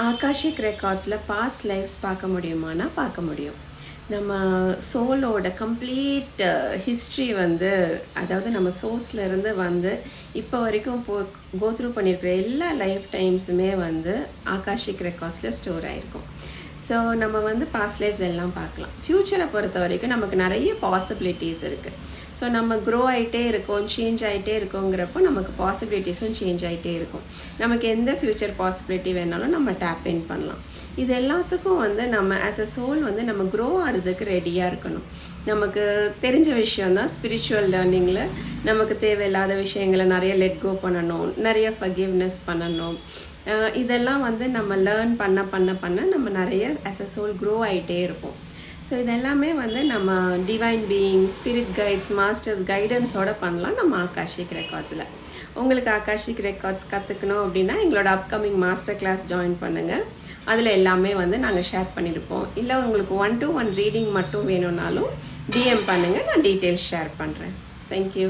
Akashic ரெக்கார்ட்ஸில் past lives பார்க்க முடியுமானா பார்க்க முடியும். நம்ம சோலோட கம்ப்ளீட் ஹிஸ்ட்ரி வந்து, அதாவது நம்ம சோர்ஸ்லேருந்து வந்து இப்போ வரைக்கும் கோத்ரூ பண்ணியிருக்கிற எல்லா லைஃப் டைம்ஸுமே வந்து ஆகாஷிக் ரெக்கார்ட்ஸில் ஸ்டோர் ஆகிருக்கும். ஸோ நம்ம வந்து பாஸ்ட் லைஃப்ஸ் எல்லாம் பார்க்கலாம். ஃப்யூச்சரை பொறுத்த வரைக்கும் நமக்கு நிறைய பாசிபிலிட்டிஸ் இருக்குது. ஸோ நம்ம க்ரோ ஆகிட்டே இருக்கோம், சேஞ்ச் ஆகிட்டே இருக்கோங்கிறப்போ நமக்கு பாசிபிலிட்டிஸும் சேஞ்ச் ஆகிட்டே இருக்கும். நமக்கு எந்த ஃப்யூச்சர் பாசிபிலிட்டி வேணாலும் நம்ம டேப் இன் பண்ணலாம். இது எல்லாத்துக்கும் வந்து நம்ம ஆஸ் அ சோல் வந்து நம்ம க்ரோ ஆகிறதுக்கு ரெடியாக இருக்கணும். நமக்கு தெரிஞ்ச விஷயந்தான் ஸ்பிரிச்சுவல் லேர்னிங்கில் நமக்கு தேவையில்லாத விஷயங்களை நிறைய லெட் கோ பண்ணணும், நிறைய ஃபர்கிவ்னஸ் பண்ணணும். இதெல்லாம் வந்து நம்ம லேர்ன் பண்ண நம்ம நிறைய ஆஸ் அ சோல் க்ரோ ஆகிட்டே இருப்போம். ஸோ இதெல்லாமே வந்து நம்ம divine being, spirit guides, masters கைடன்ஸோடு பண்ணலாம் நம்ம ஆகாஷிக் ரெக்கார்ட்ஸில். உங்களுக்கு ஆகாஷிக் ரெக்கார்ட்ஸ் கற்றுக்கணும் அப்படின்னா எங்களோட அப்கமிங் மாஸ்டர் கிளாஸ் ஜாயின் பண்ணுங்கள். அதில் எல்லாமே வந்து நாங்கள் ஷேர் பண்ணியிருப்போம். இல்லை உங்களுக்கு 1-to-1 ரீடிங் மட்டும் வேணும்னாலும் டிஎம் பண்ணுங்கள், நான் டீட்டெயில்ஸ் ஷேர் பண்ணுறேன். தேங்க்யூ.